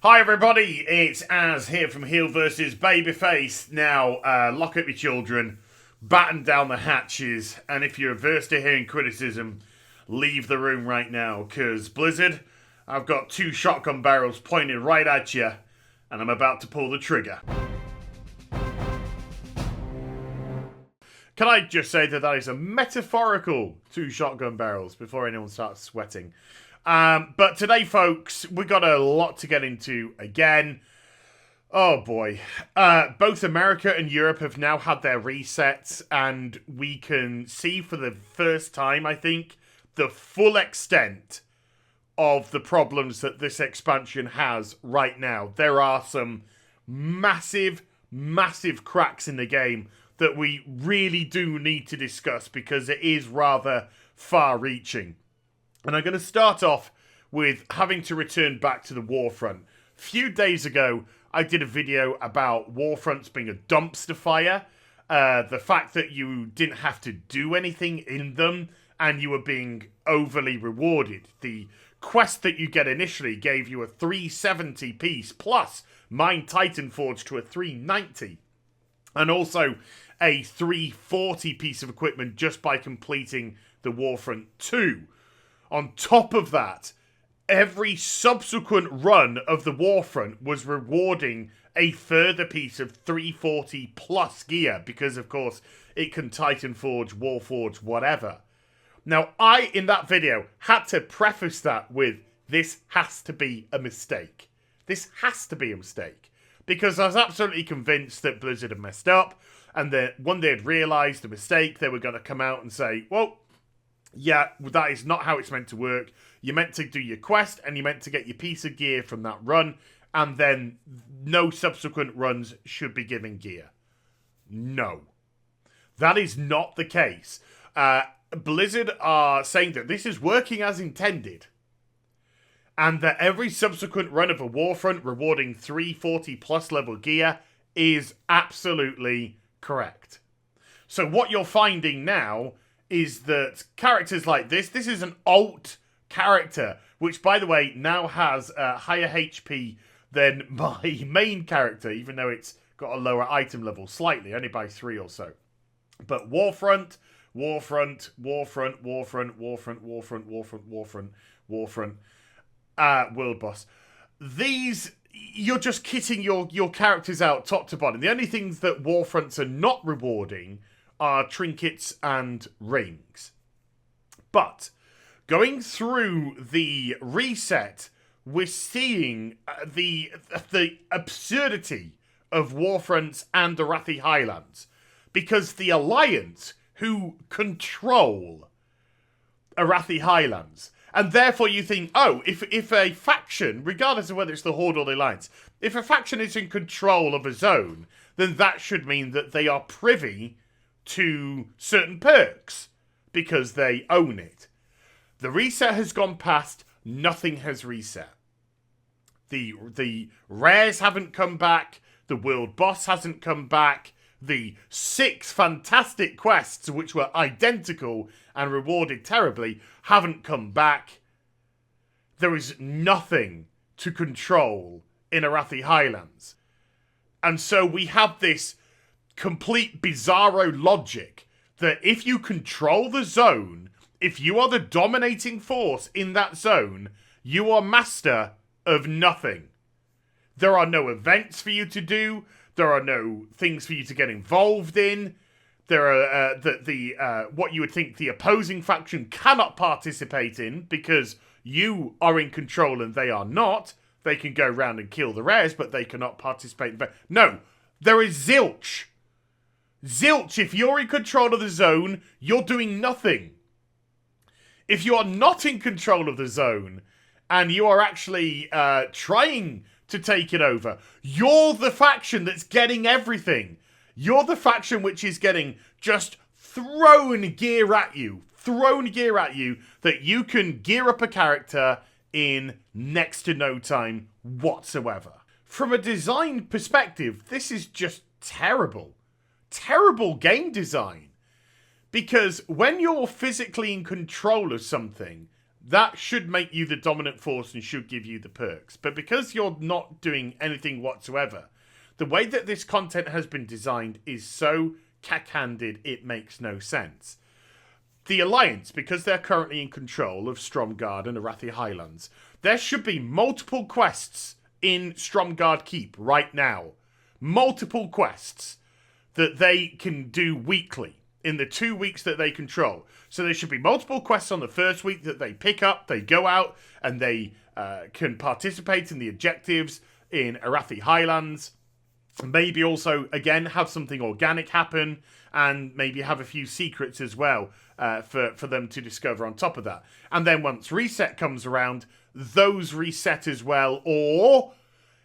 Hi everybody, it's Az here from HeelvsBabyface. Now, lock up your children, batten down the hatches, and if you're averse to hearing criticism, leave the room right now, because Blizzard, I've got two shotgun barrels pointed right at you, and I'm about to pull the trigger. Can I just say that is a metaphorical two shotgun barrels before anyone starts sweating? But today, folks, we got a lot to get into again. Oh boy. Both America and Europe have now had their resets, and we can see for the first time, I think, the full extent of the problems that this expansion has right now. There are some massive, massive cracks in the game that we really do need to discuss because it is rather far-reaching. And I'm going to start off with having to return back to the Warfront. A few days ago, I did a video about Warfronts being a dumpster fire. The fact that you didn't have to do anything in them and you were being overly rewarded. The quest that you get initially gave you a 370 piece plus Mine Titan Forge to a 390. And also a 340 piece of equipment just by completing the Warfront 2. On top of that, every subsequent run of the Warfront was rewarding a further piece of 340 plus gear because, of course, it can Titan Forge, Warforge, whatever. Now, I, in that video, had to preface that with, this has to be a mistake. This has to be a mistake. Because I was absolutely convinced that Blizzard had messed up, and that when they had realised the mistake, they were going to come out and say, well, yeah, that is not how it's meant to work. You're meant to do your quest, and you're meant to get your piece of gear from that run, and then no subsequent runs should be given gear. No. That is not the case. Blizzard are saying that this is working as intended, and that every subsequent run of a Warfront rewarding 340 plus level gear is absolutely correct. So what you're finding now is that characters like this is an alt character, which, by the way, now has a higher HP than my main character, even though it's got a lower item level, slightly, only by 3 or so. But Warfront, World Boss. These, you're just kitting your characters out top to bottom. The only things that Warfronts are not rewarding are trinkets and rings. But going through the reset, we're seeing the absurdity of Warfronts and the Arathi Highlands. Because the Alliance, who control Arathi Highlands, and therefore you think, oh, if a faction, regardless of whether it's the Horde or the Alliance, if a faction is in control of a zone, then that should mean that they are privy to certain perks because they own it. The reset has gone past, nothing has reset. The rares haven't come back, the world boss hasn't come back, the 6 fantastic quests which were identical and rewarded terribly haven't come back. There is nothing to control in Arathi Highlands. And so we have this complete bizarro logic that if you control the zone, if you are the dominating force in that zone, you are master of nothing. There are no events for you to do. There are no things for you to get involved in. There are what you would think the opposing faction cannot participate in because you are in control and they are not. They can go around and kill the rares, but they cannot participate. No, there is zilch. Zilch, if you're in control of the zone, you're doing nothing. If you are not in control of the zone, and you are actually trying to take it over, you're the faction that's getting everything. You're the faction which is getting just thrown gear at you that you can gear up a character in next to no time whatsoever. From a design perspective, this is just terrible. Terrible game design. Because when you're physically in control of something, that should make you the dominant force and should give you the perks. But because you're not doing anything whatsoever, the way that this content has been designed is so cack-handed it makes no sense. The Alliance, because they're currently in control of Stromgarde and Arathi Highlands, there should be multiple quests in Stromgarde Keep right now. Multiple quests that they can do weekly in the 2 weeks that they control. So there should be multiple quests on the first week that they pick up, they go out, and they can participate in the objectives in Arathi Highlands. Maybe also, again, have something organic happen, and maybe have a few secrets as well for them to discover on top of that. And then once reset comes around, those reset as well, or,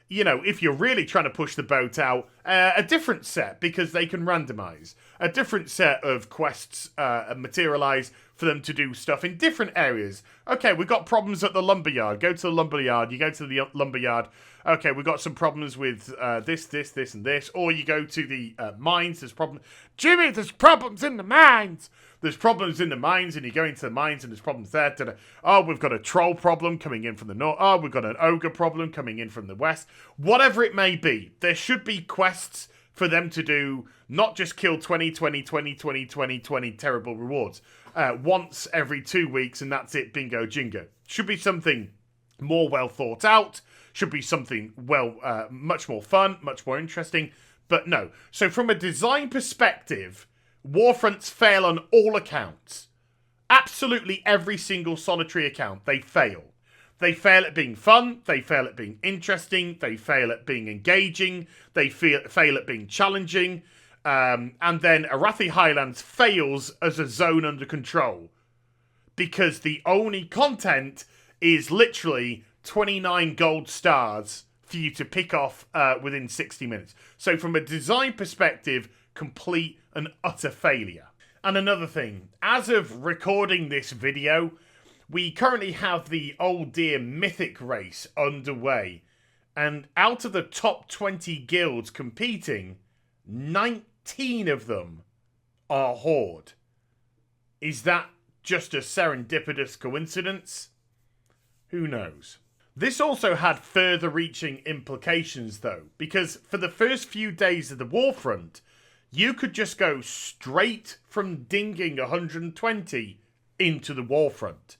you know, if you're really trying to push the boat out, a different set, because they can randomize. A different set of quests materialize for them to do stuff in different areas. Okay, we've got problems at the lumberyard. Go to the lumberyard. You go to the lumberyard. Okay, we've got some problems with this, and this. Or you go to the mines. There's problems. Jimmy, there's problems in the mines. There's problems in the mines, and you go into the mines, and there's problems there. Oh, we've got a troll problem coming in from the north. Oh, we've got an ogre problem coming in from the west. Whatever it may be, there should be quests for them to do, not just kill 20 terrible rewards once every 2 weeks, and that's it, bingo jingo. Should be something more well thought out, should be something much more fun, much more interesting, but no. So from a design perspective, Warfronts fail on all accounts. Absolutely every single solitary account, they fail. They fail at being fun, they fail at being interesting, they fail at being engaging, they fail at being challenging, and then Arathi Highlands fails as a zone under control. Because the only content is literally 29 gold stars for you to pick off within 60 minutes. So from a design perspective, complete and utter failure. And another thing, as of recording this video, we currently have the Old Deer Mythic race underway, and out of the top 20 guilds competing, 19 of them are Horde. Is that just a serendipitous coincidence? Who knows? This also had further reaching implications though, because for the first few days of the Warfront, you could just go straight from dinging 120 into the Warfront.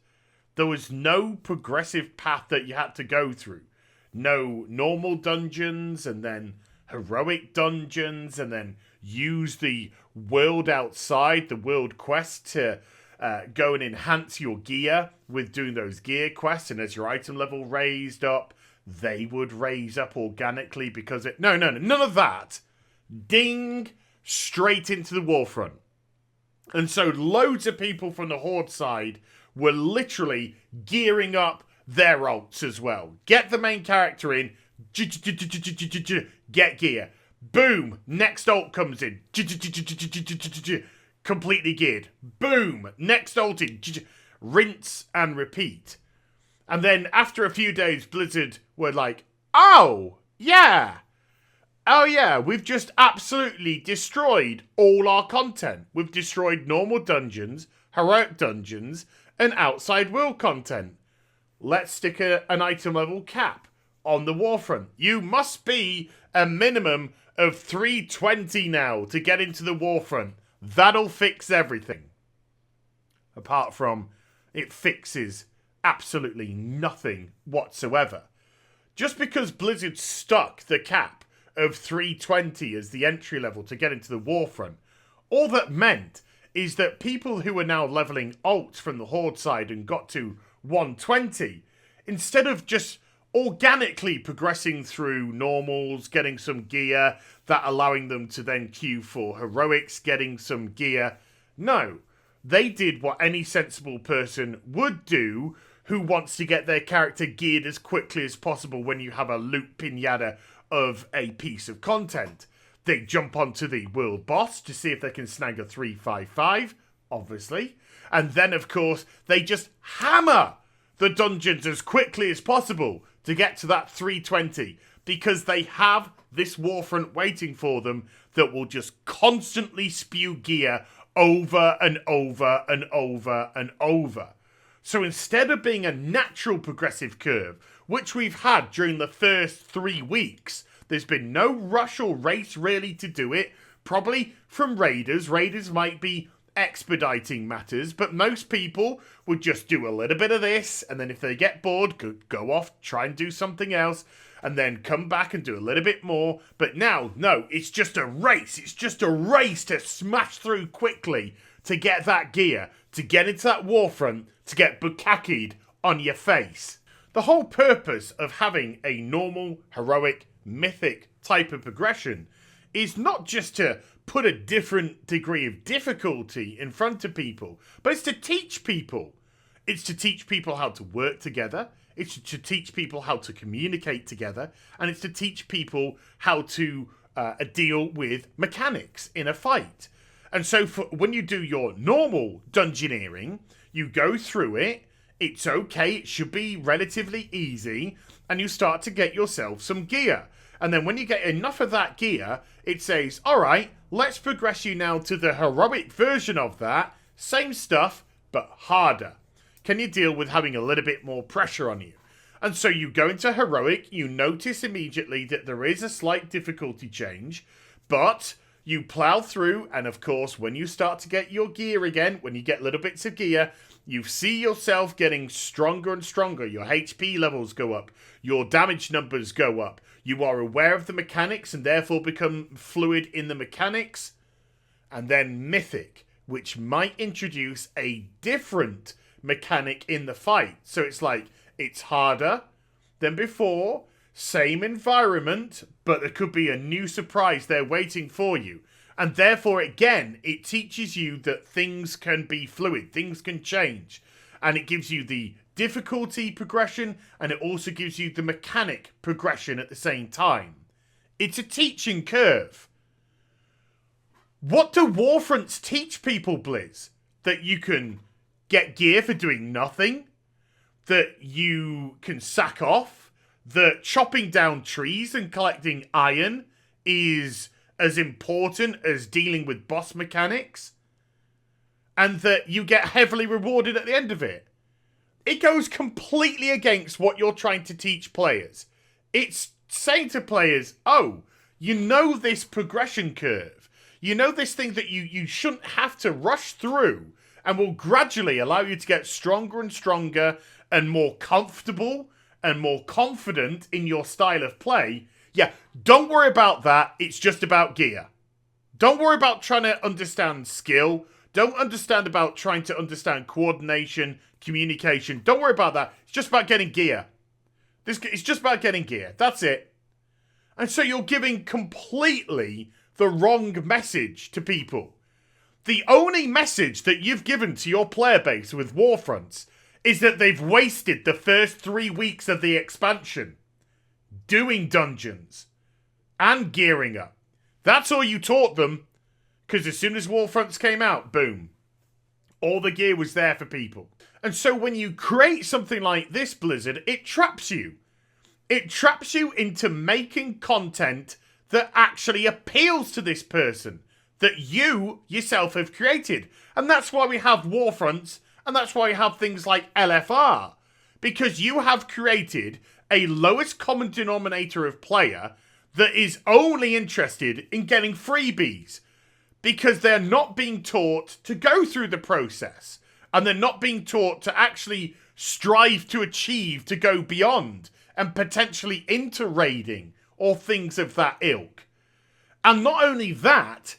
There was no progressive path that you had to go through. No normal dungeons, and then heroic dungeons, and then use the world outside, the world quest, to go and enhance your gear with doing those gear quests. And as your item level raised up, they would raise up organically because it... No, none of that. Ding, straight into the Warfront. And so loads of people from the Horde side were literally gearing up their ults as well. Get the main character in, get gear. Boom, next ult comes in, completely geared. Boom, next ult in, rinse and repeat. And then after a few days, Blizzard were like, oh yeah, we've just absolutely destroyed all our content. We've destroyed normal dungeons, heroic dungeons, and outside world content. Let's stick an item level cap on the Warfront. You must be a minimum of 320 now to get into the Warfront. That'll fix everything. Apart from it fixes absolutely nothing whatsoever. Just because Blizzard stuck the cap of 320 as the entry level to get into the Warfront, all that meant is that people who are now leveling ult from the Horde side and got to 120, instead of just organically progressing through normals, getting some gear, that allowing them to then queue for heroics, getting some gear, no. They did what any sensible person would do who wants to get their character geared as quickly as possible when you have a loot pinata of a piece of content. They jump onto the world boss to see if they can snag a 355, obviously. And then, of course, they just hammer the dungeons as quickly as possible to get to that 320. Because they have this Warfront waiting for them that will just constantly spew gear over and over and over and over. So instead of being a natural progressive curve, which we've had during the first 3 weeks, there's been no rush or race really to do it. Probably from Raiders. Raiders might be expediting matters, but most people would just do a little bit of this, and then if they get bored, go off, try and do something else, and then come back and do a little bit more. But now, no, it's just a race. It's just a race to smash through quickly to get that gear, to get into that Warfront, to get bukakied on your face. The whole purpose of having a normal, heroic, mythic type of progression is not just to put a different degree of difficulty in front of people, but it's to teach people. It's to teach people how to work together. It's to teach people how to communicate together. And it's to teach people how to deal with mechanics in a fight. And so when you do your normal dungeoneering, you go through it. It's okay. It should be relatively easy. And you start to get yourself some gear. And then when you get enough of that gear, it says, all right, let's progress you now to the heroic version of that. Same stuff, but harder. Can you deal with having a little bit more pressure on you? And so you go into heroic, you notice immediately that there is a slight difficulty change, but you plow through, and of course, when you start to get your gear again, when you get little bits of gear, you see yourself getting stronger and stronger. Your HP levels go up. Your damage numbers go up. You are aware of the mechanics and therefore become fluid in the mechanics. And then Mythic, which might introduce a different mechanic in the fight. So it's like, it's harder than before. Same environment, but there could be a new surprise there waiting for you. And therefore, again, it teaches you that things can be fluid, things can change. And it gives you the difficulty progression, and it also gives you the mechanic progression at the same time. It's a teaching curve. What do Warfronts teach people, Blizz? That you can get gear for doing nothing? That you can sack off? That chopping down trees and collecting iron is as important as dealing with boss mechanics? And that you get heavily rewarded at the end of it? It goes completely against what you're trying to teach players. It's saying to players, oh, you know this progression curve. You know this thing that you shouldn't have to rush through and will gradually allow you to get stronger and stronger and more comfortable and more confident in your style of play. Yeah, don't worry about that. It's just about gear. Don't worry about trying to understand skill. Don't understand about trying to understand coordination, communication. Don't worry about that. It's just about getting gear. It's just about getting gear. That's it. And so you're giving completely the wrong message to people. The only message that you've given to your player base with Warfronts is that they've wasted the first 3 weeks of the expansion doing dungeons and gearing up. That's all you taught them, because as soon as Warfronts came out, boom, all the gear was there for people. And so when you create something like this, Blizzard, it traps you. It traps you into making content that actually appeals to this person, that you yourself have created. And that's why we have Warfronts, and that's why we have things like LFR. Because you have created a lowest common denominator of player that is only interested in getting freebies. Because they're not being taught to go through the process. And they're not being taught to actually strive to achieve, to go beyond, and potentially into raiding, or things of that ilk. And not only that,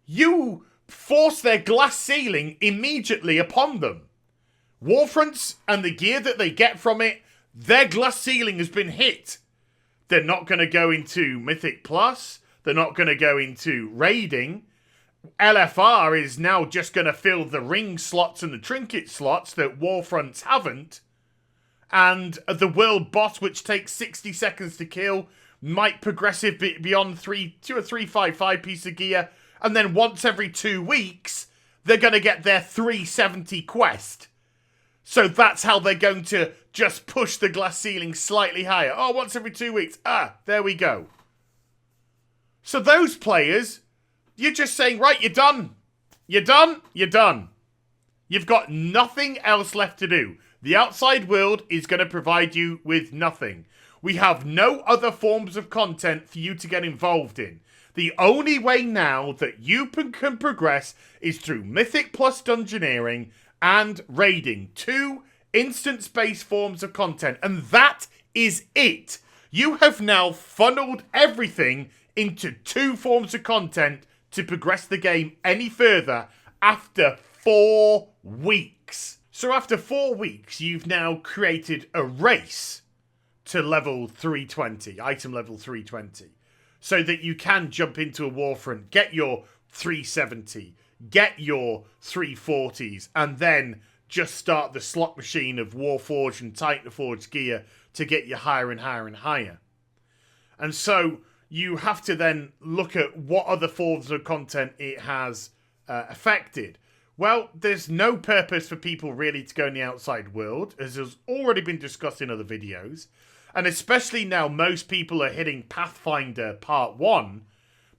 you force their glass ceiling immediately upon them. Warfronts and the gear that they get from it, their glass ceiling has been hit. They're not going to go into Mythic Plus. They're not going to go into raiding. LFR is now just going to fill the ring slots and the trinket slots that Warfronts haven't. And the world boss, which takes 60 seconds to kill, might progressive beyond 2 or 3 5 piece of gear. And then once every 2 weeks, they're going to get their 370 quest. So that's how they're going to just push the glass ceiling slightly higher. Oh, once every 2 weeks. There we go. So those players, you're just saying, right, you're done. You're done. You're done. You've got nothing else left to do. The outside world is going to provide you with nothing. We have no other forms of content for you to get involved in. The only way now that you can progress is through Mythic plus Dungeoneering and raiding. 2 instance-based forms of content. And that is it. You have now funneled everything into 2 forms of content to progress the game any further after 4 weeks. So after 4 weeks, you've now created a race to level 320, item level 320, so that you can jump into a Warfront, get your 370, get your 340s, and then just start the slot machine of Warforged and Titanforged gear to get you higher and higher and higher. And so you have to then look at what other forms of content it has affected. Well, there's no purpose for people really to go in the outside world, as has already been discussed in other videos. And especially now most people are hitting Pathfinder Part 1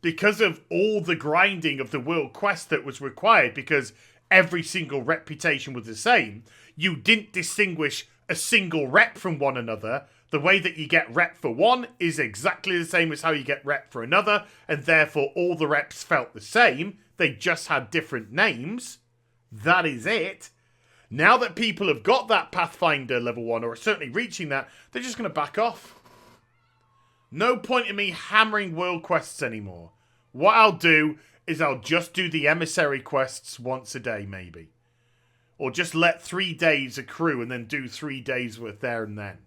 because of all the grinding of the world quest that was required, because every single reputation was the same. You didn't distinguish a single rep from one another. The way that you get rep for one is exactly the same as how you get rep for another, and therefore all the reps felt the same. They just had different names. That is it. Now that people have got that Pathfinder level 1, or are certainly reaching that, they're just going to back off. No point in me hammering world quests anymore. What I'll do is I'll just do the emissary quests once a day, maybe. Or just let 3 days accrue and then do 3 days worth there and then.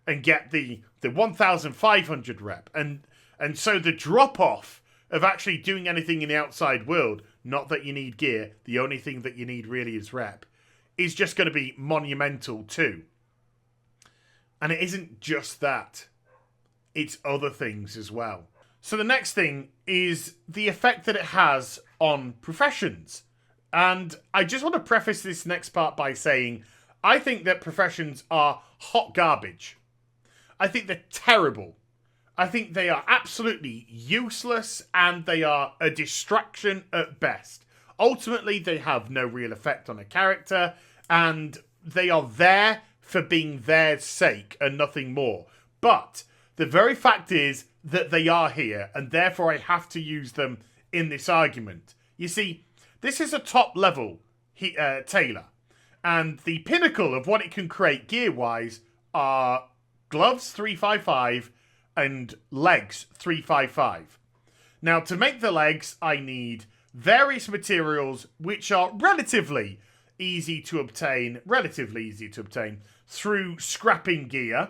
And get the 1,500 rep. And so the drop-off of actually doing anything in the outside world, not that you need gear, the only thing that you need really is rep, is just going to be monumental too. And it isn't just that. It's other things as well. So the next thing is the effect that it has on professions. And I just want to preface this next part by saying I think that professions are hot garbage. I think they're terrible. I think they are absolutely useless and they are a distraction at best. Ultimately, they have no real effect on a character and they are there for being their sake and nothing more. But the very fact is that they are here and therefore I have to use them in this argument. You see, this is a top level tailor, and the pinnacle of what it can create gear-wise are gloves 355 and legs 355. Now, to make the legs, I need various materials which are relatively easy to obtain through scrapping gear.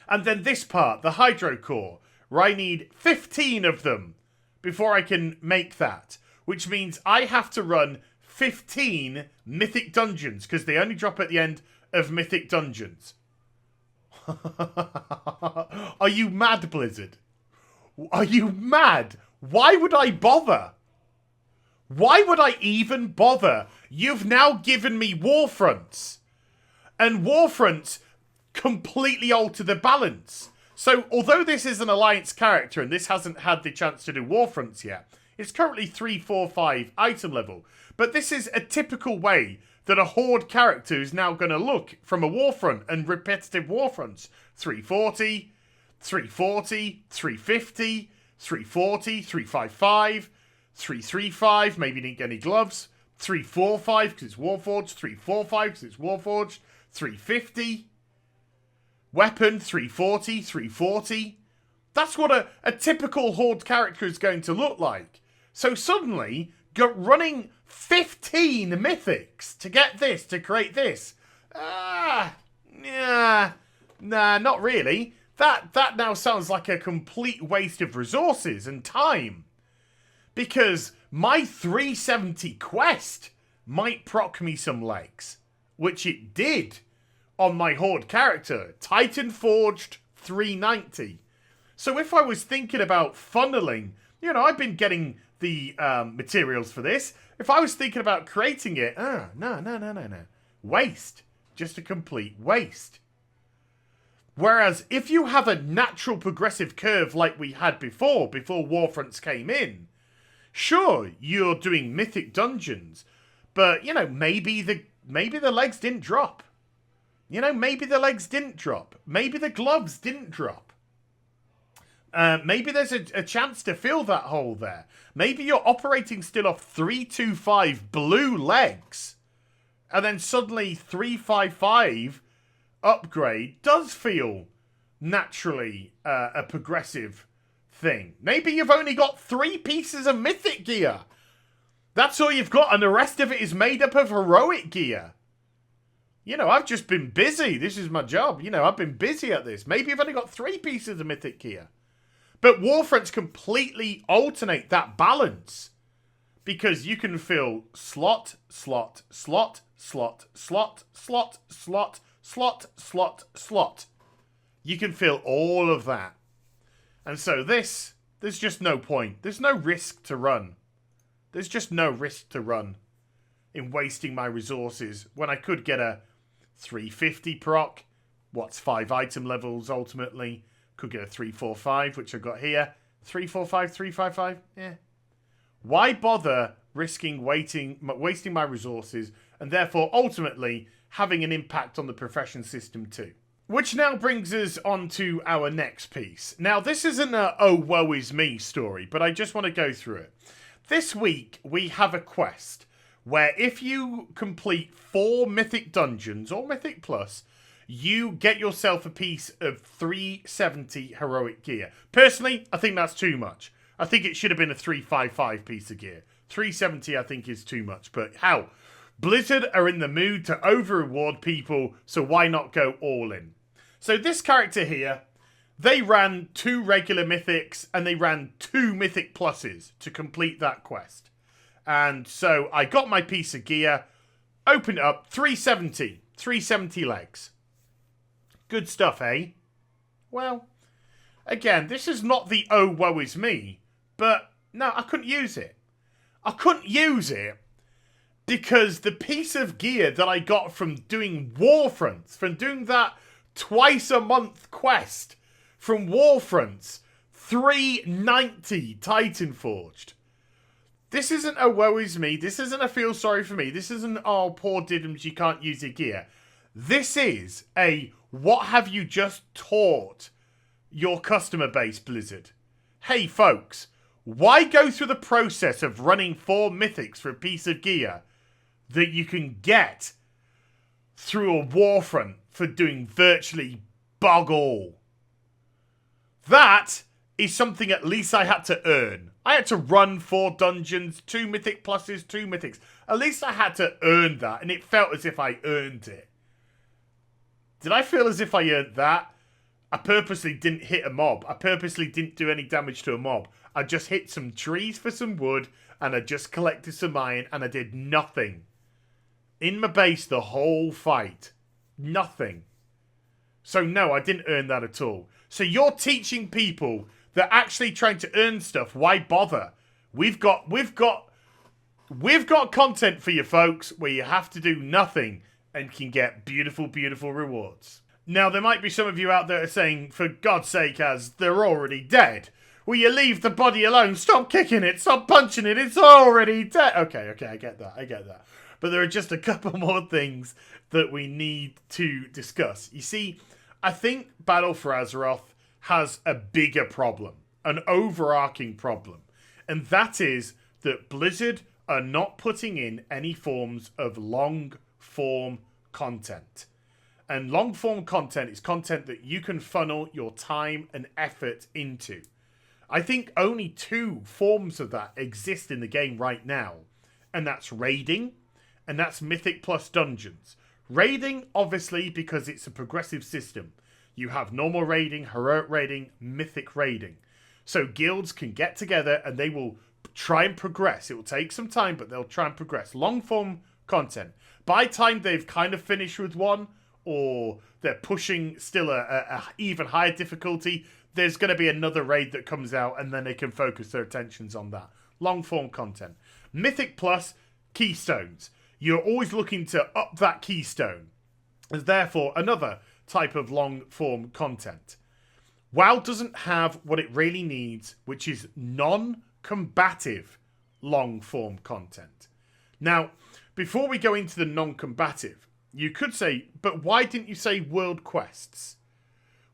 And then this part, the hydro core, where I need 15 of them before I can make that. Which means I have to run 15 mythic dungeons, because they only drop at the end of mythic dungeons. Are you mad, Blizzard? Are you mad? Why would I bother? Why would I even bother? You've now given me Warfronts. And Warfronts completely alter the balance. So, although this is an Alliance character and this hasn't had the chance to do Warfronts yet, it's currently 345 item level. But this is a typical way that a Horde character is now going to look from a Warfront and repetitive Warfronts. 340, 340, 350, 340, 355, 335, maybe you didn't get any gloves, 345 because it's Warforged, 345 because it's Warforged, 350, weapon, 340, 340. That's what a typical Horde character is going to look like. So suddenly, running 15 mythics to get this, to create this. Nah, not really. That now sounds like a complete waste of resources and time. Because my 370 quest might proc me some legs, which it did on my Horde character, Titan Forged 390. So if I was thinking about funneling, I've been getting the materials for this. If I was thinking about creating it, no. Waste. Just a complete waste. Whereas if you have a natural progressive curve like we had before Warfronts came in, sure, you're doing mythic dungeons, but, maybe the legs didn't drop. You know, maybe the legs didn't drop. Maybe the gloves didn't drop. Maybe there's a chance to fill that hole there. Maybe you're operating still off 325 blue legs. And then suddenly 355 upgrade does feel naturally a progressive thing. Maybe you've only got 3 pieces of mythic gear. That's all you've got, and the rest of it is made up of heroic gear. You know, I've just been busy. This is my job. You know, I've been busy at this. Maybe you've only got 3 pieces of mythic gear. But Warfronts completely alternate that balance. Because you can fill slot, slot, slot, slot, slot, slot, slot, slot, slot, slot. You can fill all of that. And so there's just no point. There's no risk to run. There's just no risk to run in wasting my resources when I could get a 350 proc. What's 5 item levels ultimately? Could get a 345, which I've got here. 345, 355, yeah. Why bother risking wasting my resources and therefore ultimately having an impact on the profession system too? Which now brings us on to our next piece. Now, this isn't a oh woe is me story, but I just want to go through it. This week, we have a quest where if you complete 4 Mythic Dungeons, or Mythic Plus, you get yourself a piece of 370 heroic gear. Personally, I think that's too much. I think it should have been a 355 piece of gear. 370, I think, is too much. But how? Blizzard are in the mood to over-reward people, so why not go all in? So this character here, they ran 2 regular mythics and they ran 2 mythic pluses to complete that quest. And so I got my piece of gear, opened it up, 370 legs. Good stuff, eh? Well, again, this is not the oh woe is me, but no, I couldn't use it. I couldn't use it because the piece of gear that I got from doing Warfronts, from doing that twice a month quest from Warfronts, 390 Titan Forged. This isn't a woe is me. This isn't a feel sorry for me. This isn't, oh, poor Diddums, you can't use your gear. This is a what have you just taught your customer base, Blizzard? Hey, folks, why go through the process of running 4 mythics for a piece of gear that you can get through a Warfront for doing virtually bug all? That is something at least I had to earn. I had to run 4 dungeons, 2 mythic pluses, 2 mythics. At least I had to earn that, and it felt as if I earned it. Did I feel as if I earned that? I purposely didn't hit a mob. I purposely didn't do any damage to a mob. I just hit some trees for some wood, and I just collected some iron, and I did nothing. In my base the whole fight. Nothing. So no, I didn't earn that at all. So you're teaching people that actually trying to earn stuff, why bother? We've got content for you folks where you have to do nothing and can get beautiful, beautiful rewards. Now, there might be some of you out there saying, for God's sake, as they're already dead. Will you leave the body alone? Stop kicking it. Stop punching it. It's already dead. Okay, I get that. But there are just a couple more things that we need to discuss. You see, I think Battle for Azeroth has a bigger problem, an overarching problem. And that is that Blizzard are not putting in any forms of long-form content. And long-form content is content that you can funnel your time and effort into. I think only 2 forms of that exist in the game right now. And that's raiding, and that's Mythic Plus Dungeons. Raiding, obviously, because it's a progressive system. You have normal raiding, heroic raiding, mythic raiding. So guilds can get together and they will try and progress. It will take some time, but they'll try and progress. Long-form content. By the time they've kind of finished with one, or they're pushing still a even higher difficulty, there's going to be another raid that comes out and then they can focus their attentions on that. Long-form content. Mythic Plus, keystones. You're always looking to up that keystone. There's therefore another type of long-form content. WoW doesn't have what it really needs, which is non-combative long-form content. Now, before we go into the non-combative, You could say, but why didn't you say world quests?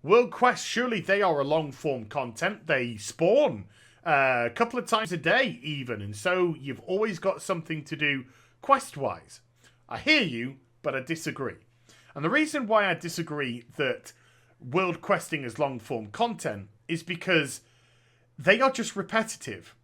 World quests, surely they are a long-form content. They spawn a couple of times a day even, and so you've always got something to do quest-wise. I hear you, but I disagree. And the reason why I disagree that world questing is long-form content is because they are just repetitive.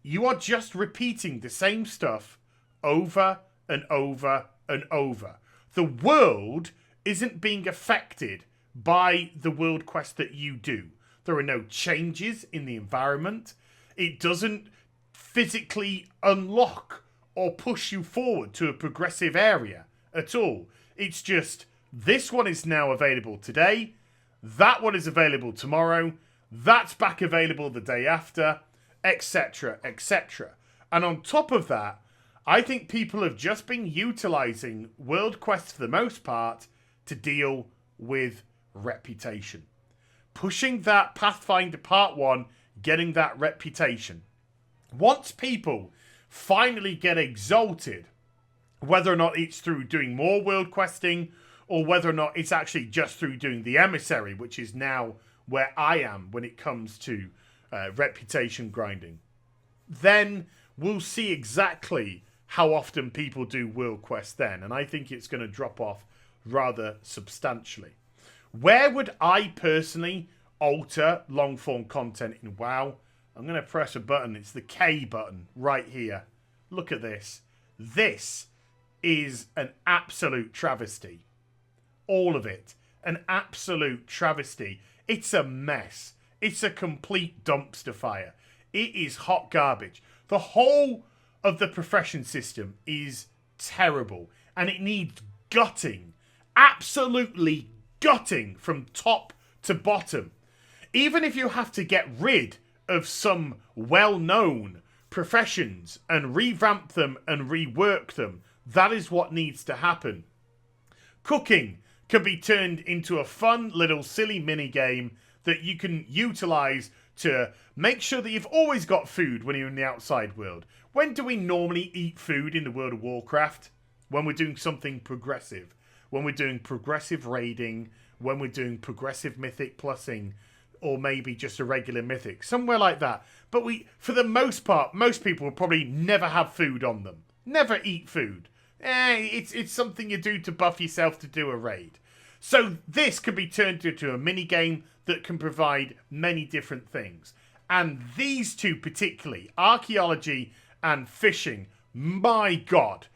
You are just repeating the same stuff over and over and over. The world isn't being affected by the world quest that you do. There are no changes in the environment. It doesn't physically unlock or push you forward to a progressive area at all. It's just, this one is now available today, that one is available tomorrow, that's back available the day after, etc., etc. And on top of that, I think people have just been utilising world quests for the most part to deal with reputation. Pushing that Pathfinder Part 1, getting that reputation. Once people finally get exalted, whether or not it's through doing more world questing or whether or not it's actually just through doing the emissary, which is now where I am when it comes to reputation grinding, then we'll see exactly how often people do world quests then, and I think it's going to drop off rather substantially. Where would I personally alter long-form content in WoW? I'm going to press a button. It's the K button right here. Look at this. This is an absolute travesty. All of it. An absolute travesty. It's a mess. It's a complete dumpster fire. It is hot garbage. The whole of the profession system is terrible. And it needs gutting. Absolutely gutting from top to bottom. Even if you have to get rid of some well-known professions and revamp them and rework them, that is what needs to happen. Cooking can be turned into a fun little silly mini game that you can utilise to make sure that you've always got food when you're in the outside world. When do we normally eat food in the World of Warcraft? When we're doing something progressive. When we're doing progressive raiding. When we're doing progressive mythic plussing. Or maybe just a regular mythic. Somewhere like that. But for the most part, most people will probably never have food on them. Never eat food. It's something you do to buff yourself to do a raid. So this can be turned into a mini game that can provide many different things. And these two particularly, archaeology and fishing, my God.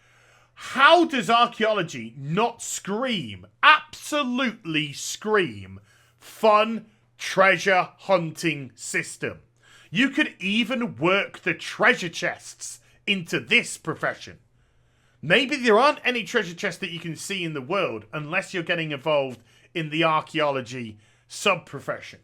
How does archaeology not scream, absolutely scream, fun treasure hunting system? You could even work the treasure chests into this profession. Maybe there aren't any treasure chests that you can see in the world unless you're getting involved in the archaeology sub-profession.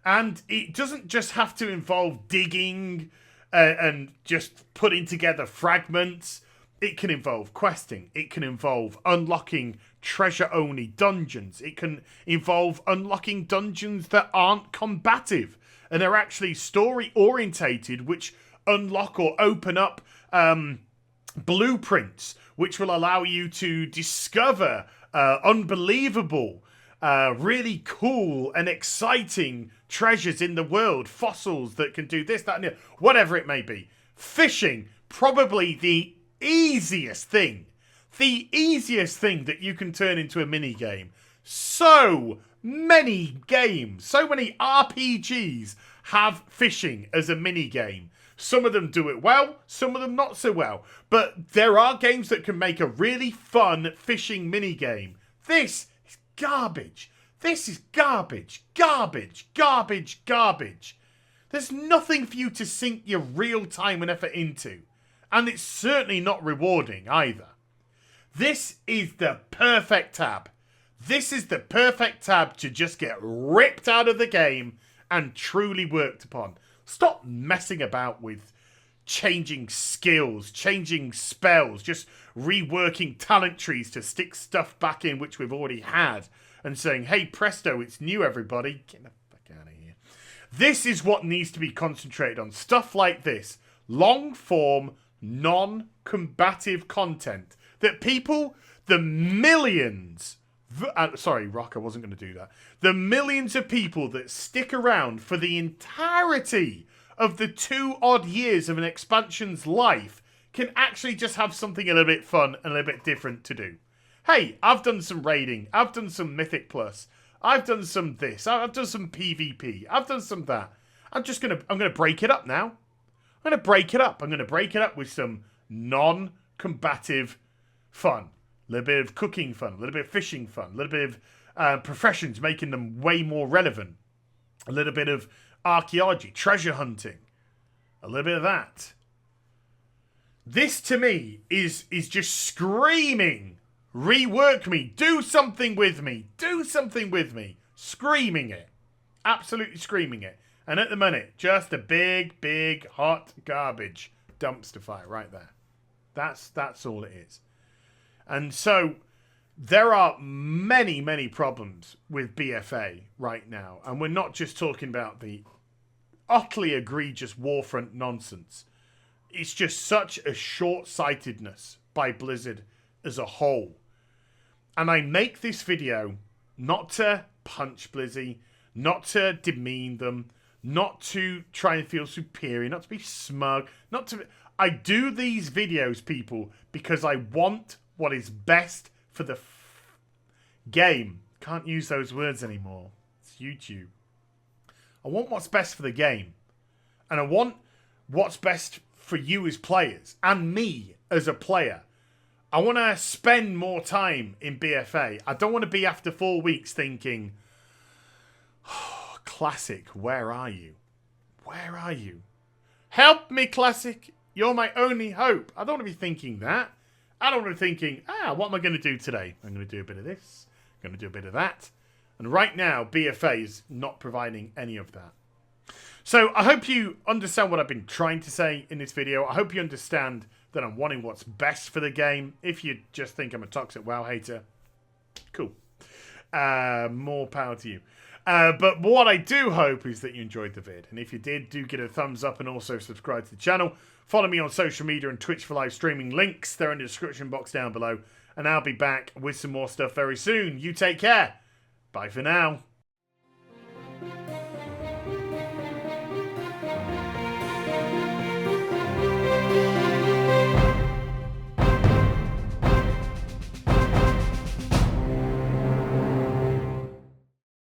And it doesn't just have to involve digging and just putting together fragments. It can involve questing. It can involve unlocking treasure-only dungeons. It can involve unlocking dungeons that aren't combative and are actually story-orientated, which unlock or open up blueprints, which will allow you to discover unbelievable, really cool and exciting treasures in the world. Fossils that can do this, that, and the other, whatever it may be. Fishing, probably the easiest thing. The easiest thing that you can turn into a mini game. So many games, so many RPGs have fishing as a mini game. Some of them do it well, some of them not so well. But there are games that can make a really fun fishing mini game. This is garbage. This is garbage. Garbage. Garbage. Garbage. There's nothing for you to sink your real time and effort into. And it's certainly not rewarding either. This is the perfect tab. This is the perfect tab to just get ripped out of the game and truly worked upon. Stop messing about with changing skills, changing spells, just reworking talent trees to stick stuff back in which we've already had and saying, hey, presto, it's new, everybody. Get the fuck out of here. This is what needs to be concentrated on. Stuff like this. Long-form, non-combative content that people the millions... sorry, Rock, I wasn't going to do that. The millions of people that stick around for the entirety of the 2 odd years of an expansion's life can actually just have something a little bit fun and a little bit different to do. Hey, I've done some raiding. I've done some Mythic Plus. I've done some this. I've done some PvP. I've done some that. I'm gonna break it up now. I'm gonna break it up. I'm gonna break it up with some non-combative fun. A little bit of cooking fun, a little bit of fishing fun, a little bit of professions, making them way more relevant. A little bit of archaeology, treasure hunting. A little bit of that. This, to me, is just screaming, rework me, do something with me, do something with me. Screaming it. Absolutely screaming it. And at the minute, just a big, big, hot garbage dumpster fire right there. That's all it is. And so there are many, many problems with BFA right now. And we're not just talking about the utterly egregious Warfront nonsense. It's just such a short-sightedness by Blizzard as a whole. And I make this video not to punch Blizzy, not to demean them, not to try and feel superior, not to be smug, not to... I do these videos, people, because I want what is best for the game. Can't use those words anymore. It's YouTube. I want what's best for the game. And I want what's best for you as players and me as a player. I want to spend more time in BFA. I don't want to be after 4 weeks thinking, oh, Classic, where are you? Where are you? Help me, Classic. You're my only hope. I don't want to be thinking that. I don't want to be thinking, what am I going to do today? I'm going to do a bit of this. I'm going to do a bit of that. And right now, BFA is not providing any of that. So I hope you understand what I've been trying to say in this video. I hope you understand that I'm wanting what's best for the game. If you just think I'm a toxic WoW hater, cool. More power to you. But what I do hope is that you enjoyed the vid. And if you did, do get a thumbs up and also subscribe to the channel. Follow me on social media and Twitch for live streaming. Links, they're in the description box down below. And I'll be back with some more stuff very soon. You take care. Bye for now.